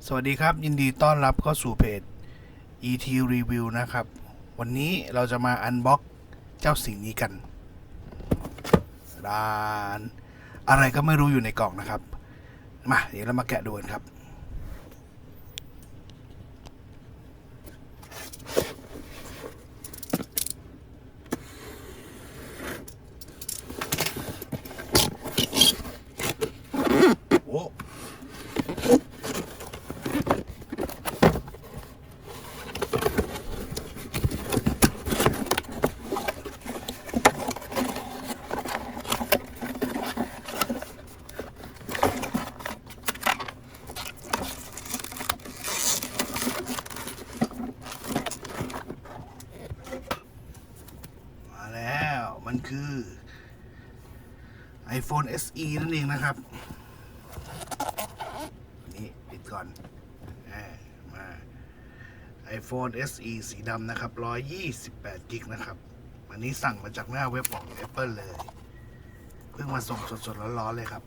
สวัสดีครับยินดีต้อนรับเข้าสู่เพจ ET Review นะครับวันนี้เราจะมาอันบ็อกเจ้าสิ่งนี้กันร้านอะไรก็ไม่รู้อยู่ในกล่องนะครับมาเดี๋ยวเรามาแกะดูกันครับโอ้มาแล้วมันคือ iPhone SE นั่นเองนะครับนี่ปิดก่อนมา iPhone SE สีดำนะครับ128 กิกนะครับอันนี้สั่งมาจากหน้าเว็บของ Apple เลยเพิ่งมาส่งสดๆร้อนๆเลยครับ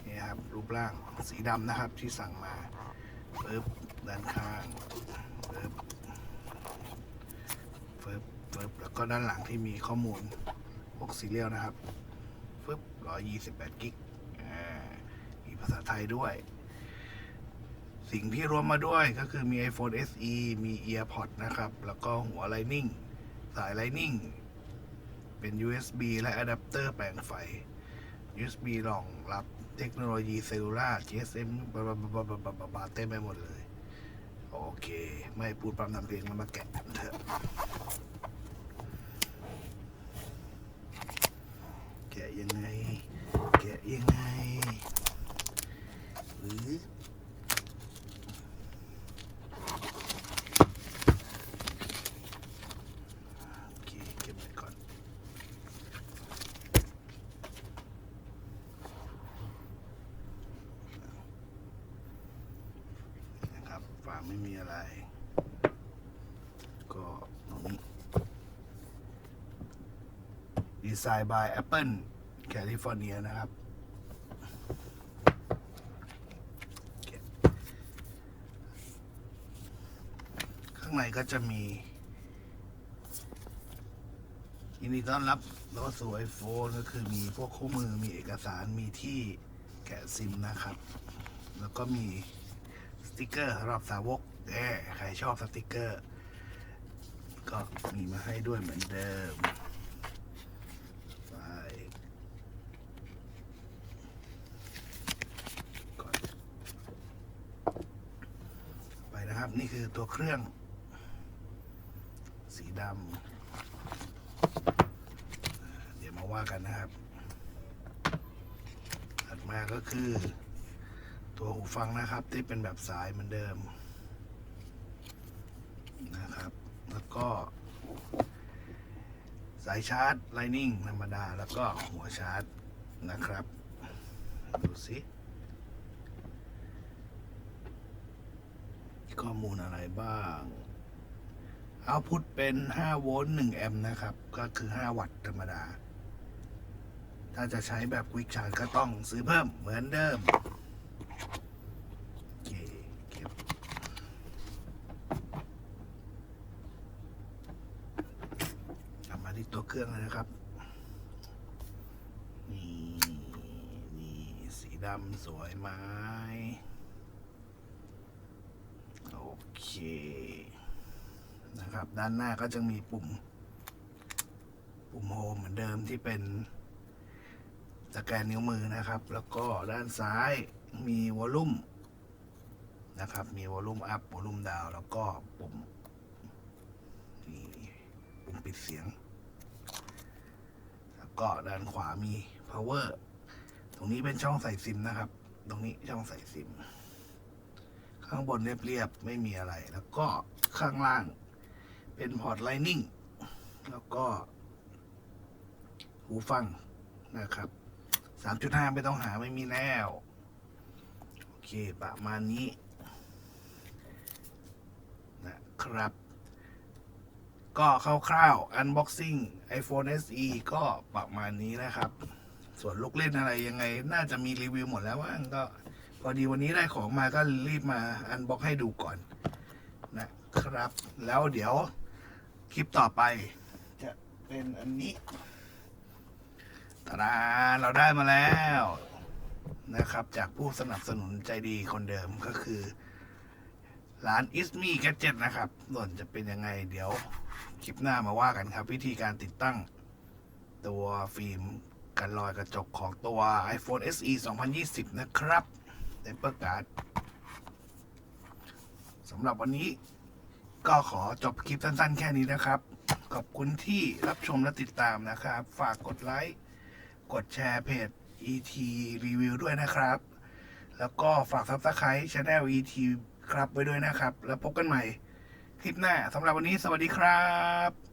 นี่ครับรูปร่างสีดำนะครับที่สั่งมาปึ๊บด้านข้างปึ๊บแล้วก็ด้านหลังที่มีข้อมูลพวกซีเรียลนะครับปึ๊บ128 กิกมีภาษาไทยด้วยสิ่งที่รวมมาด้วยก็คือมี iPhone SE มี EarPods นะครับแล้วก็หัว Lightning สาย Lightning เป็น USB และอะแดปเตอร์แปลงไฟ USB รองรับเทคโนโลยีเซลลูล่า GSM บาเต็มไปหมดเลยโอเคไม่พูดพร่ำทำเพลงมาแกะกันเถอะแกะยังไงหรือโอเคเก็บไว้ก่อนนะครับฝาไม่มีอะไรก็นี้ดีไซน์ by Apple แคลิฟอร์เนียนะครับข้างในก็จะมียินดีต้อนรับเข้าสู่ iPhone ก็คือมีพวกคู่มือมีเอกสารมีที่แกะซิมนะครับแล้วก็มีสติกเกอร์สำหรับสาวกใครชอบสติกเกอร์ก็มีมาให้ด้วยเหมือนเดิมไปนะครับนี่คือตัวเครื่องสีดำเดี๋ยวมาว่ากันนะครับถัดมาก็คือตัวหูฟังนะครับที่เป็นแบบสายเหมือนเดิมนะครับแล้วก็สายชาร์จ Lightning ธรรมดาแล้วก็หัวชาร์จนะครับดูสิข้อมูลอะไรบ้างเอาพุทเป็น5 โวลต์ 1 แอมป์นะครับก็คือ5 วัตต์ธรรมดาถ้าจะใช้แบบควิกชาร์จก็ต้องซื้อเพิ่มเหมือนเดิมเก็บกลับมาที่ตัวเครื่องเลยนะครับนี่สีดำสวยไหมโอเคนะครับด้านหน้าก็จะมีปุ่มโฮมเหมือนเดิมที่เป็นสแกนนิ้วมือนะครับแล้วก็ด้านซ้ายมีวอลลุ่มนะครับมีวอลลุ่มอัพวอลลุ่มดาวแล้วก็ปุ่มปิดเสียงแล้วก็ด้านขวามี power ตรงนี้เป็นช่องใส่ซิมนะครับตรงนี้ช่องใส่ซิมข้างบนเรียบๆไม่มีอะไรแล้วก็ข้างล่างเป็นพอร์ต Lightning แล้วก็หูฟังนะครับ 3.5 ไม่ต้องหาไม่มีแล้วโอเคประมาณนี้นะครับก็คร่าวๆ Unboxing iPhone SE ก็ประมาณนี้นะครับส่วนลูกเล่นอะไรยังไงน่าจะมีรีวิวหมดแล้วว่าก็ พอดีวันนี้ได้ของมาก็รีบมาอันบ็อกให้ดูก่อนนะครับ แล้วเดี๋ยวคลิปต่อไปจะเป็นอันนี้ตาดาเราได้มาแล้วนะครับ จากผู้สนับสนุนใจดีคนเดิมก็คือร้าน Ismi Gadget นะครับส่วนจะเป็นยังไงเดี๋ยวคลิปหน้ามาว่ากันครับ วิธีการติดตั้งตัวฟิล์มกันรอยกระจกของตัว iPhone SE 2020 นะครับในประกาศสำหรับวันนี้ก็ขอจบคลิปสั้นๆแค่นี้นะครับ ขอบคุณที่รับชมและติดตามนะครับ ฝากกดไลค์กดแชร์เพจ ET Review ด้วยนะครับ แล้วก็ฝาก Subscribe Channel ET ครับไว้ด้วยนะครับ แล้วพบกันใหม่คลิปหน้าสำหรับวันนี้สวัสดีครับ